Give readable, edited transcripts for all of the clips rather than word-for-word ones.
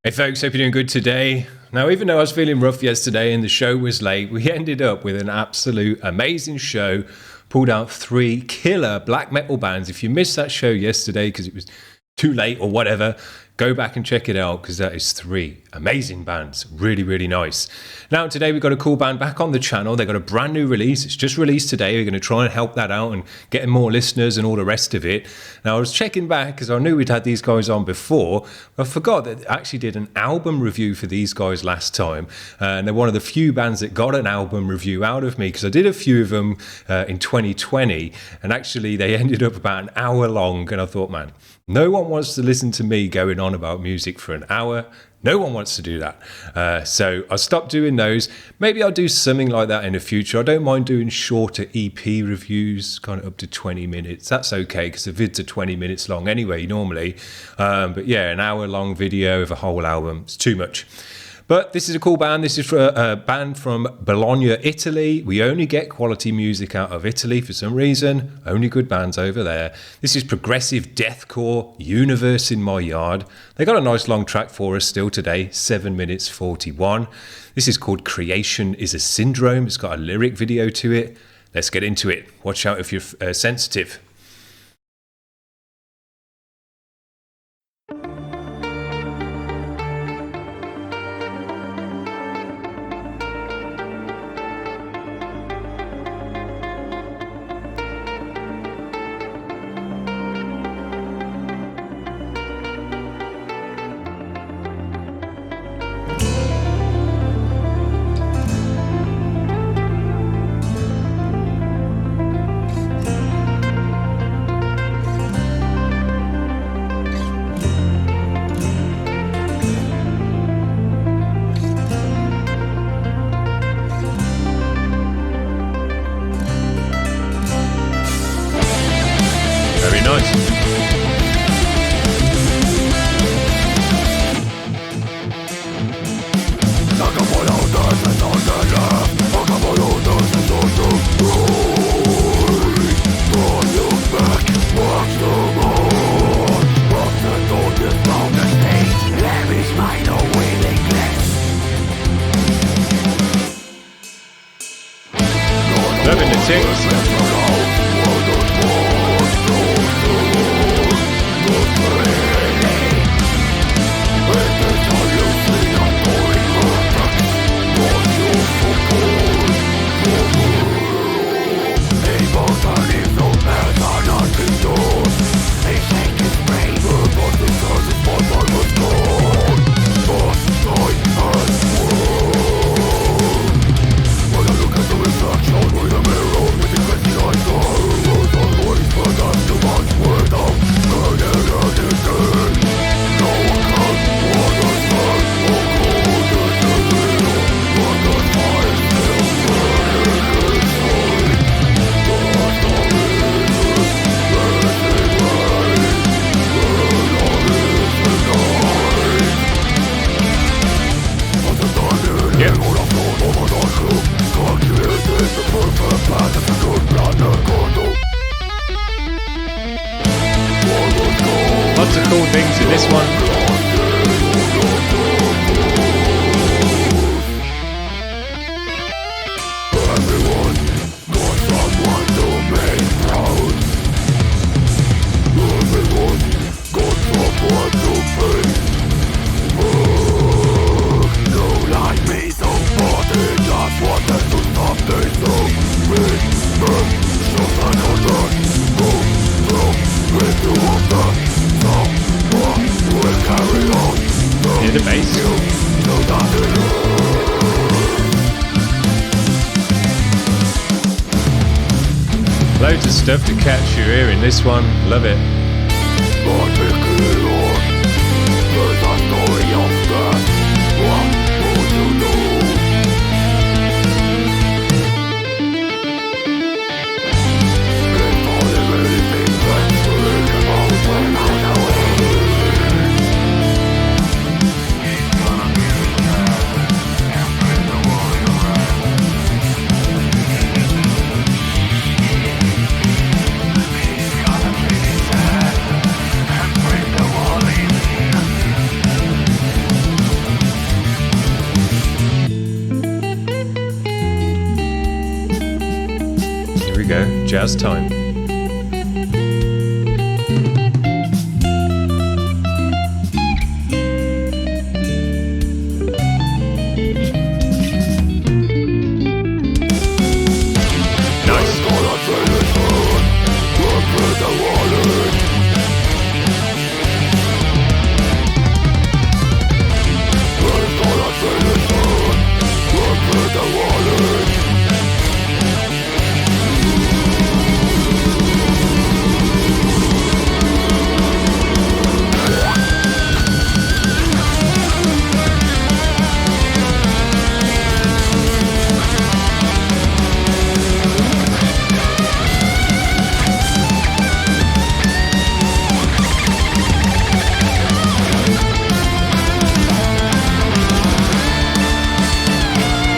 Hey folks, hope you're doing good today. Now, even though I was feeling rough yesterday and the show was late, we ended up with an absolute amazing show. Pulled out 3 killer black metal bands. If you missed that show yesterday because it was too late or whatever, go back and check it out because that is 3 amazing bands. Really, really nice. Now, today we've got a cool band back on the channel. They've got a brand new release. It's just released today. We're going to try and help that out and get more listeners and all the rest of it. Now, I was checking back because I knew we'd had these guys on before. I forgot that I actually did an album review for these guys last time. And they're one of the few bands that got an album review out of me because I did a few of them in 2020. And actually, they ended up about an hour long. And I thought, man, no one wants to listen to me going on about music for an hour. No one wants to do that. So I stopped doing those. Maybe I'll do something like that in the future. I don't mind doing shorter EP reviews, kind of up to 20 minutes. That's okay because the vids are 20 minutes long anyway, normally. But yeah, an hour long video of a whole album, it's too much. But this is a cool band. This is for a band from Bologna, Italy. We only get quality music out of Italy for some reason. Only good bands over there. This is progressive deathcore, Universe in My Yard. They got a nice long track for us still today, 7 minutes 41. This is called Creation is a Syndrome. It's got a lyric video to it. Let's get into it. Watch out if you're sensitive. Very nice. Loving the ticks. Lots of cool things in this one. Hear the bass. Loads of stuff to catch your ear in this one. Love it. we go, jazz time.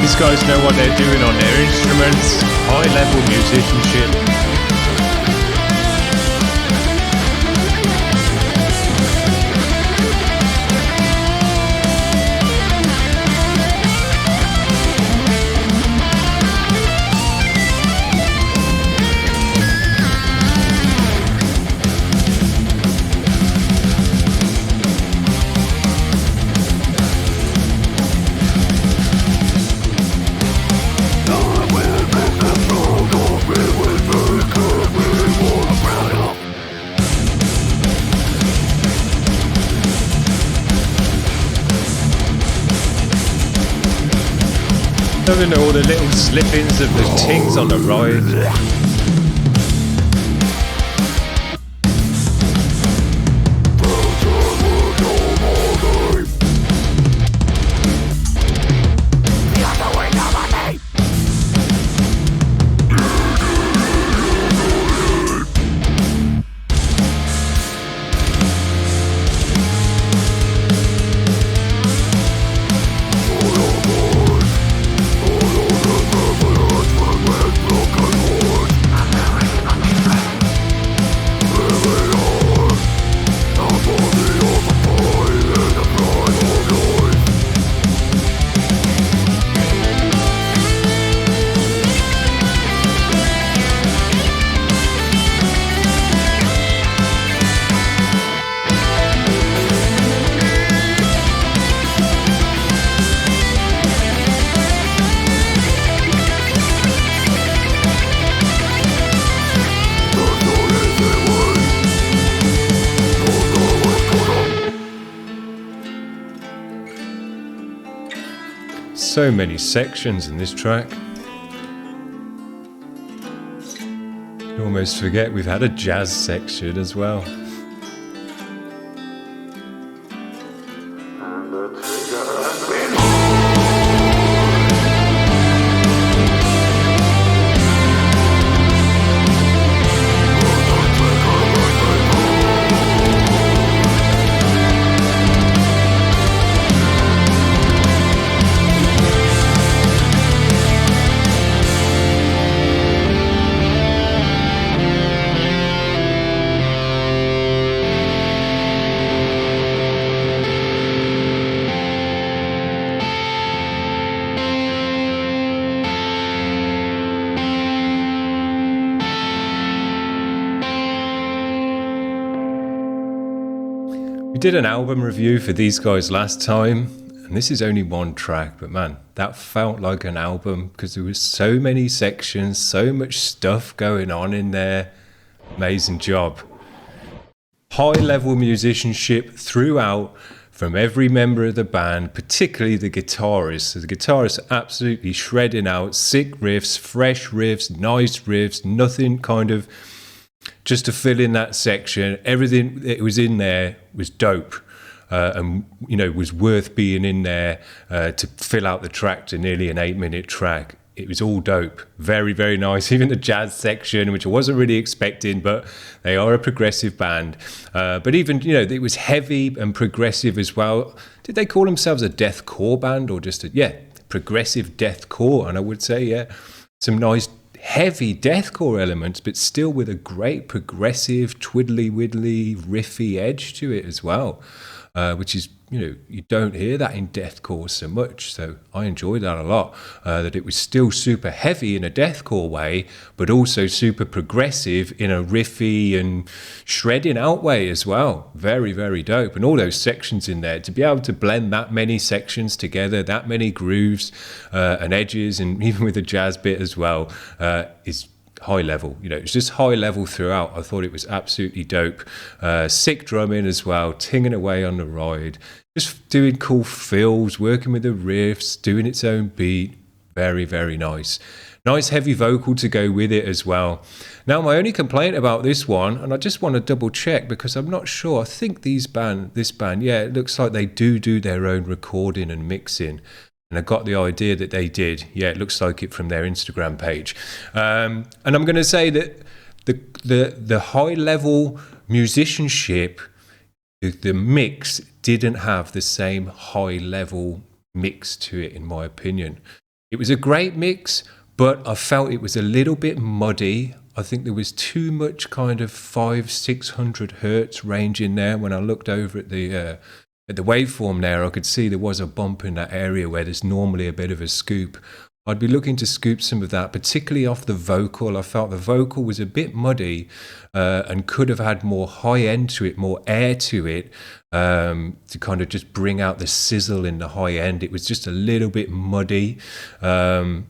These guys know what they're doing on their instruments, high-level musicianship. Loving all the little slip-ins of the tings on the ride. So many sections in this track. You almost forget we've had a jazz section as well. We did an album review for these guys last time, and this is only one track, but man, that felt like an album because there was so many sections, so much stuff going on in there. Amazing job. High-level musicianship throughout from every member of the band, particularly the guitarist. So the guitarist absolutely shredding out sick riffs, fresh riffs, nice riffs, nothing kind of just to fill in that section. Everything that was in there was dope, and you know, was worth being in there to fill out the track to nearly an 8-minute track. It was all dope. Very, very nice. Even the jazz section, which I wasn't really expecting, but they are a progressive band. But even, you know, it was heavy and progressive as well. Did they call themselves a deathcore band or just progressive deathcore? And I would say, yeah, some nice heavy deathcore elements, but still with a great progressive twiddly widdly riffy edge to it as well. which is, you don't hear that in deathcore so much. So I enjoyed that a lot, that it was still super heavy in a deathcore way, but also super progressive in a riffy and shredding out way as well. Very, very dope. And all those sections in there, to be able to blend that many sections together, that many grooves and edges, and even with a jazz bit as well, is high level. It's just high level throughout. I thought it was absolutely dope. Sick drumming as well, tinging away on the ride, just doing cool fills, working with the riffs, doing its own beat. Very, very nice. Nice heavy vocal to go with it as well. Now, my only complaint about this one, and I just want to double check because I'm not sure, I think this band, yeah, it looks like they do their own recording and mixing. And I got the idea that they did. Yeah, it looks like it from their Instagram page. And I'm going to say that the high level musicianship, the mix didn't have the same high level mix to it, in my opinion. It was a great mix, but I felt it was a little bit muddy. I think there was too much kind of 500-600 hertz range in there. When I looked over at the waveform there, I could see there was a bump in that area where there's normally a bit of a scoop. I'd be looking to scoop some of that, particularly off the vocal. I felt the vocal was a bit muddy and could have had more high end to it, more air to it, to kind of just bring out the sizzle in the high end. It was just a little bit muddy, and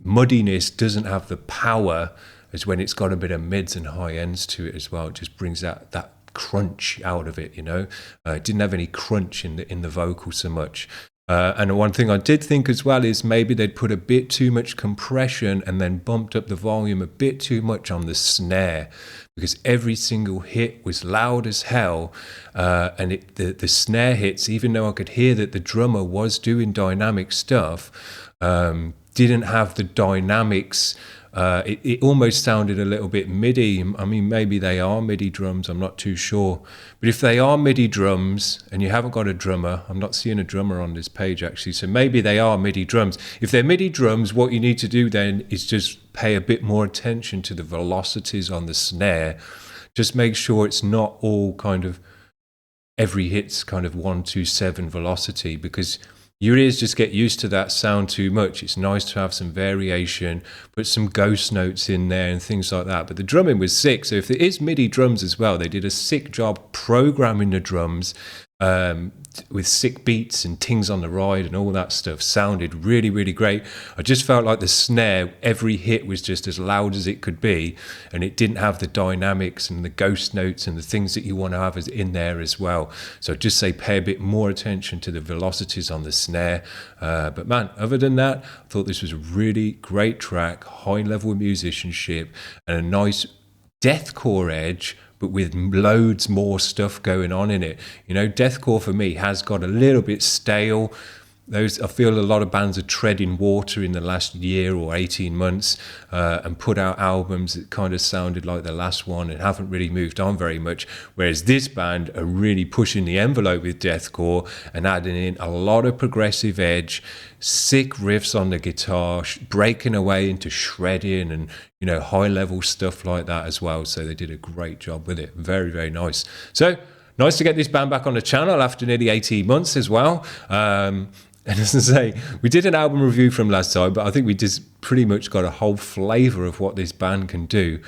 muddiness doesn't have the power as when it's got a bit of mids and high ends to it as well. It just brings out that crunch out of it. It didn't have any crunch in the vocal so much. And one thing I did think as well is maybe they'd put a bit too much compression and then bumped up the volume a bit too much on the snare, because every single hit was loud as hell, and the snare hits, even though I could hear that the drummer was doing dynamic stuff, didn't have the dynamics. It almost sounded a little bit MIDI. I mean, maybe they are MIDI drums, I'm not too sure. But if they are MIDI drums and you haven't got a drummer, I'm not seeing a drummer on this page actually, so maybe they are MIDI drums. If they're MIDI drums, what you need to do then is just pay a bit more attention to the velocities on the snare. Just make sure it's not all kind of, every hit's kind of 127 velocity, because your ears just get used to that sound too much. It's nice to have some variation, put some ghost notes in there and things like that. But the drumming was sick. So if it is MIDI drums as well, they did a sick job programming the drums with sick beats and tings on the ride and all that stuff. Sounded really, really great. I just felt like the snare, every hit was just as loud as it could be, and it didn't have the dynamics and the ghost notes and the things that you want to have as in there as well. So I'd just say pay a bit more attention to the velocities on the snare. But man, other than that, I thought this was a really great track, high level musicianship, and a nice deathcore edge, but with loads more stuff going on in it. Deathcore for me has got a little bit stale. I feel a lot of bands are treading water in the last year or 18 months and put out albums that kind of sounded like the last one and haven't really moved on very much. Whereas this band are really pushing the envelope with deathcore and adding in a lot of progressive edge, sick riffs on the guitar, breaking away into shredding and high level stuff like that as well. So they did a great job with it. Very, very nice. So nice to get this band back on the channel after nearly 18 months as well. And as I say, we did an album review from last time, but I think we just pretty much got a whole flavour of what this band can do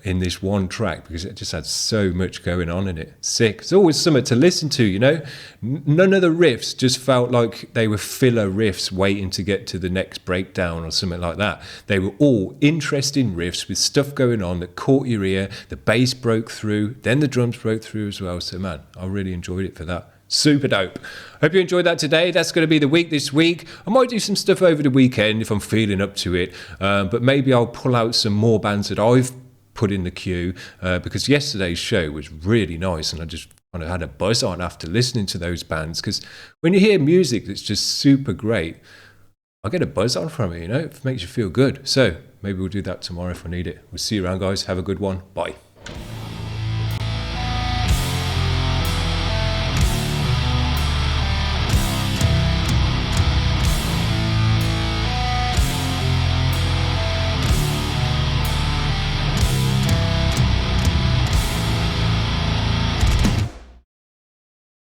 in this one track, because it just had so much going on in it. Sick. It's always something to listen to, None of the riffs just felt like they were filler riffs waiting to get to the next breakdown or something like that. They were all interesting riffs with stuff going on that caught your ear. The bass broke through, then the drums broke through as well. So man, I really enjoyed it for that. Super dope. Hope you enjoyed that today. That's going to be the week this week. I might do some stuff over the weekend if I'm feeling up to it, but maybe I'll pull out some more bands that I've put in the queue, because yesterday's show was really nice and I just kind of had a buzz on after listening to those bands, because when you hear music that's just super great, I get a buzz on from it, it makes you feel good. So maybe we'll do that tomorrow if I need it. We'll see you around, guys. Have a good one. Bye.